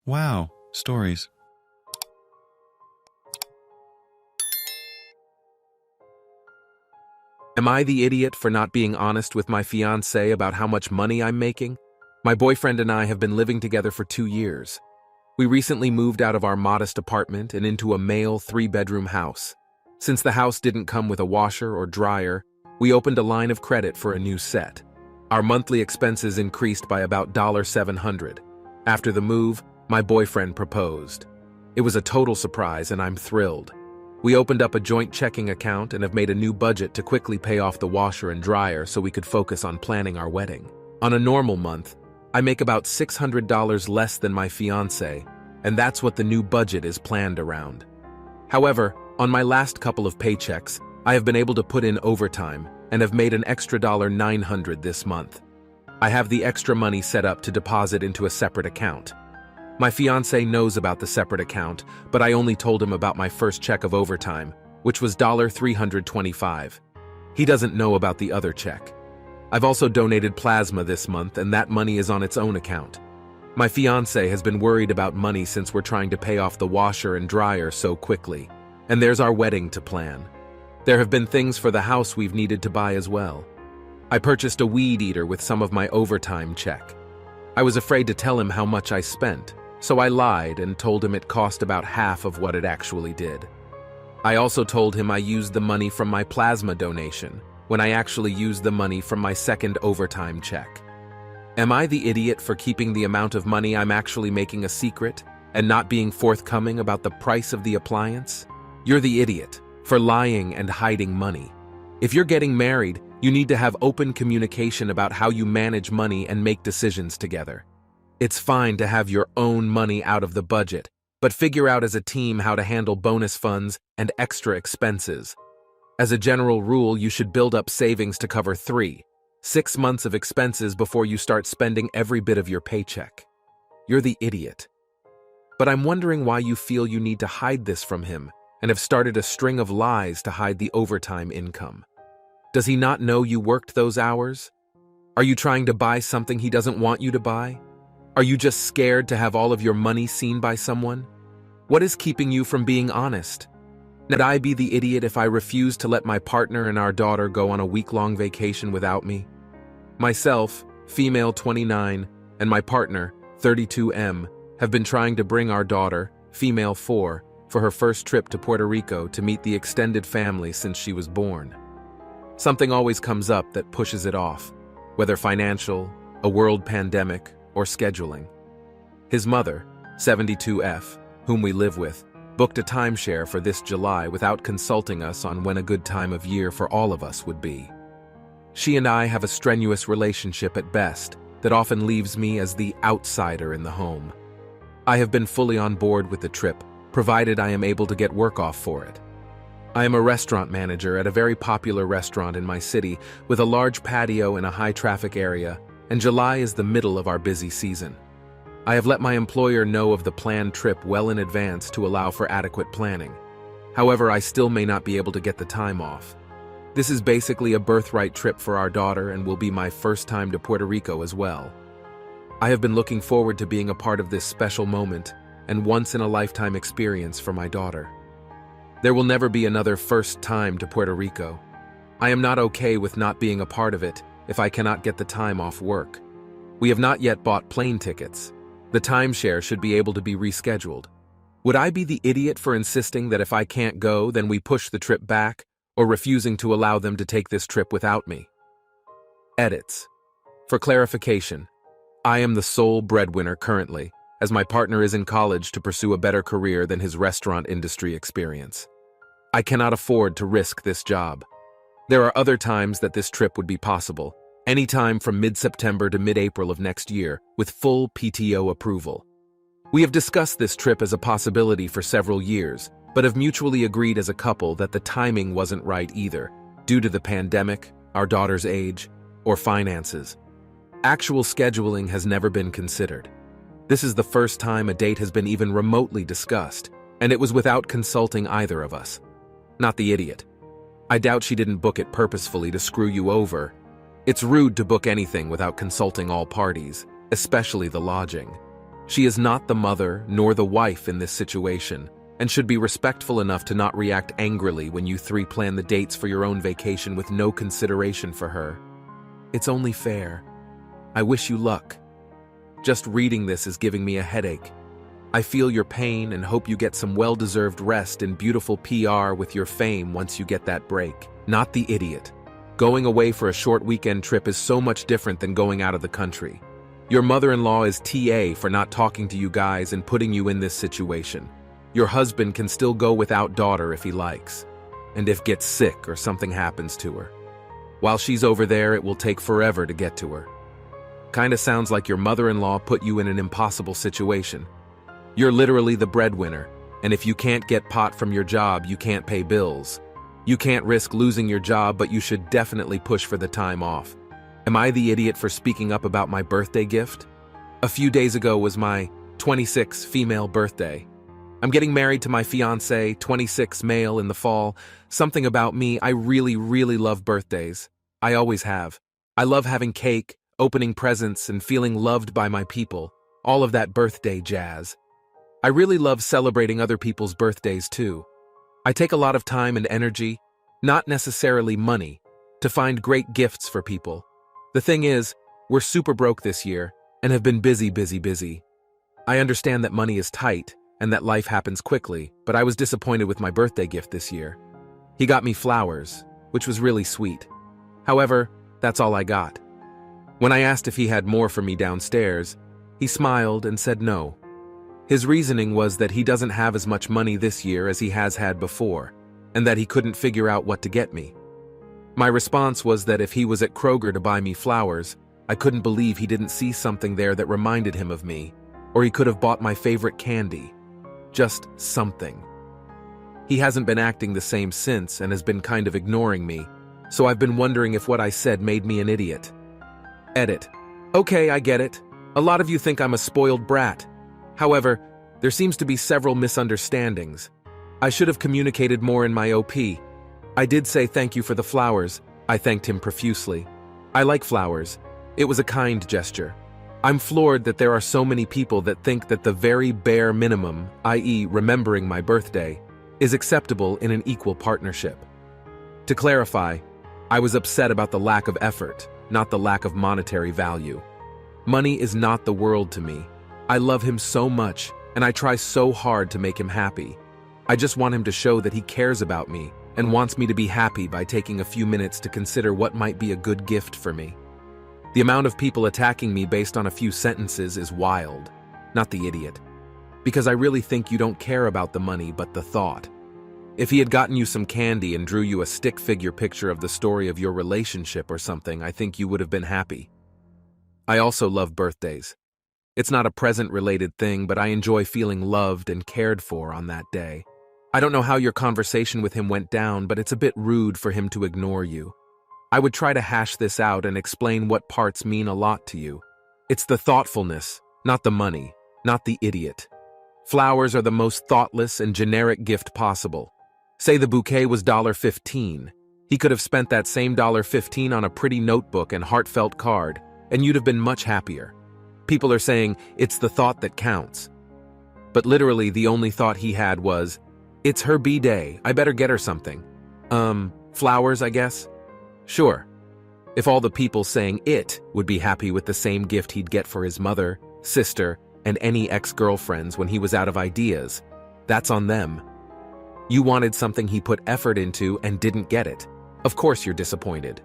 Wow, stories. Am I the idiot for not being honest with my fiancé about how much money I'm making? My boyfriend and I have been living together for 2 years. We recently moved out of our modest apartment and into a male 3-bedroom house. Since the house didn't come with a washer or dryer, we opened a line of credit for a new set. Our monthly expenses increased by about $700. After the move, my boyfriend proposed. It was a total surprise and I'm thrilled. We opened up a joint checking account and have made a new budget to quickly pay off the washer and dryer so we could focus on planning our wedding. On a normal month, I make about $600 less than my fiancé, and that's what the new budget is planned around. However, on my last couple of paychecks, I have been able to put in overtime and have made an extra $900 this month. I have the extra money set up to deposit into a separate account. My fiancé knows about the separate account, but I only told him about my first check of overtime, which was $325. He doesn't know about the other check. I've also donated plasma this month, and that money is on its own account. My fiancé has been worried about money since we're trying to pay off the washer and dryer so quickly, and there's our wedding to plan. There have been things for the house we've needed to buy as well. I purchased a weed eater with some of my overtime check. I was afraid to tell him how much I spent, so I lied and told him it cost about half of what it actually did. I also told him I used the money from my plasma donation, when I actually used the money from my second overtime check. Am I the idiot for keeping the amount of money I'm actually making a secret and not being forthcoming about the price of the appliance? You're the idiot for lying and hiding money. If you're getting married, you need to have open communication about how you manage money and make decisions together. It's fine to have your own money out of the budget, but figure out as a team how to handle bonus funds and extra expenses. As a general rule, you should build up savings to cover 3-6 months of expenses before you start spending every bit of your paycheck. You're the idiot. But I'm wondering why you feel you need to hide this from him and have started a string of lies to hide the overtime income. Does he not know you worked those hours? Are you trying to buy something he doesn't want you to buy? Are you just scared to have all of your money seen by someone? What is keeping you from being honest? Would I be the idiot if I refused to let my partner and our daughter go on a week-long vacation without me? Myself, female 29, and my partner, 32M, have been trying to bring our daughter, female 4, for her first trip to Puerto Rico to meet the extended family since she was born. Something always comes up that pushes it off, whether financial, a world pandemic, or scheduling. His mother, 72F, whom we live with, booked a timeshare for this July without consulting us on when a good time of year for all of us would be. She and I have a strenuous relationship at best that often leaves me as the outsider in the home. I have been fully on board with the trip, provided I am able to get work off for it. I am a restaurant manager at a very popular restaurant in my city with a large patio in a high-traffic area, and July is the middle of our busy season. I have let my employer know of the planned trip well in advance to allow for adequate planning. However, I still may not be able to get the time off. This is basically a birthright trip for our daughter and will be my first time to Puerto Rico as well. I have been looking forward to being a part of this special moment and once-in-a-lifetime experience for my daughter. There will never be another first time to Puerto Rico. I am not okay with not being a part of it if I cannot get the time off work. We have not yet bought plane tickets. The timeshare should be able to be rescheduled. Would I be the idiot for insisting that if I can't go, then we push the trip back, or refusing to allow them to take this trip without me? Edits. For clarification, I am the sole breadwinner currently, as my partner is in college to pursue a better career than his restaurant industry experience. I cannot afford to risk this job. There are other times that this trip would be possible, anytime from mid-September to mid-April of next year, with full PTO approval. We have discussed this trip as a possibility for several years, but have mutually agreed as a couple that the timing wasn't right either, due to the pandemic, our daughter's age, or finances. Actual scheduling has never been considered. This is the first time a date has been even remotely discussed, and it was without consulting either of us. Not the idiot. I doubt she didn't book it purposefully to screw you over. It's rude to book anything without consulting all parties, especially the lodging. She is not the mother nor the wife in this situation, and should be respectful enough to not react angrily when you three plan the dates for your own vacation with no consideration for her. It's only fair. I wish you luck. Just reading this is giving me a headache. I feel your pain and hope you get some well-deserved rest and beautiful PR with your fame once you get that break. Not the idiot. Going away for a short weekend trip is so much different than going out of the country. Your mother-in-law is TA for not talking to you guys and putting you in this situation. Your husband can still go without daughter if he likes, and if gets sick or something happens to her. While she's over there, it will take forever to get to her. Kinda sounds like your mother-in-law put you in an impossible situation. You're literally the breadwinner, and if you can't get pot from your job, you can't pay bills. You can't risk losing your job, but you should definitely push for the time off. Am I the idiot for speaking up about my birthday gift? A few days ago was my 26 female birthday. I'm getting married to my fiancé, 26 male, in the fall. Something about me, I really love birthdays. I always have. I love having cake, opening presents, and feeling loved by my people. All of that birthday jazz. I really love celebrating other people's birthdays too. I take a lot of time and energy, not necessarily money, to find great gifts for people. The thing is, we're super broke this year and have been busy. I understand that money is tight and that life happens quickly, but I was disappointed with my birthday gift this year. He got me flowers, which was really sweet. However, that's all I got. When I asked if he had more for me downstairs, he smiled and said no. His reasoning was that he doesn't have as much money this year as he has had before, and that he couldn't figure out what to get me. My response was that if he was at Kroger to buy me flowers, I couldn't believe he didn't see something there that reminded him of me, or he could have bought my favorite candy. Just something. He hasn't been acting the same since and has been kind of ignoring me, so I've been wondering if what I said made me an idiot. Edit. Okay, I get it. A lot of you think I'm a spoiled brat. However, there seems to be several misunderstandings. I should have communicated more in my OP. I did say thank you for the flowers. I thanked him profusely. I like flowers. It was a kind gesture. I'm floored that there are so many people that think that the very bare minimum, i.e. remembering my birthday, is acceptable in an equal partnership. To clarify, I was upset about the lack of effort, not the lack of monetary value. Money is not the world to me. I love him so much, and I try so hard to make him happy. I just want him to show that he cares about me and wants me to be happy by taking a few minutes to consider what might be a good gift for me. The amount of people attacking me based on a few sentences is wild, not the idiot. Because I really think you don't care about the money but the thought. If he had gotten you some candy and drew you a stick figure picture of the story of your relationship or something, I think you would have been happy. I also love birthdays. It's not a present-related thing, but I enjoy feeling loved and cared for on that day. I don't know how your conversation with him went down, but it's a bit rude for him to ignore you. I would try to hash this out and explain what parts mean a lot to you. It's the thoughtfulness, not the money, not the idiot. Flowers are the most thoughtless and generic gift possible. Say the bouquet was $15. He could have spent that same $15 on a pretty notebook and heartfelt card, and you'd have been much happier. People are saying it's the thought that counts. But literally the only thought he had was, it's her B-day, I better get her something. Flowers, I guess? Sure. If all the people saying it would be happy with the same gift he'd get for his mother, sister, and any ex-girlfriends when he was out of ideas, that's on them. You wanted something he put effort into and didn't get it. Of course you're disappointed.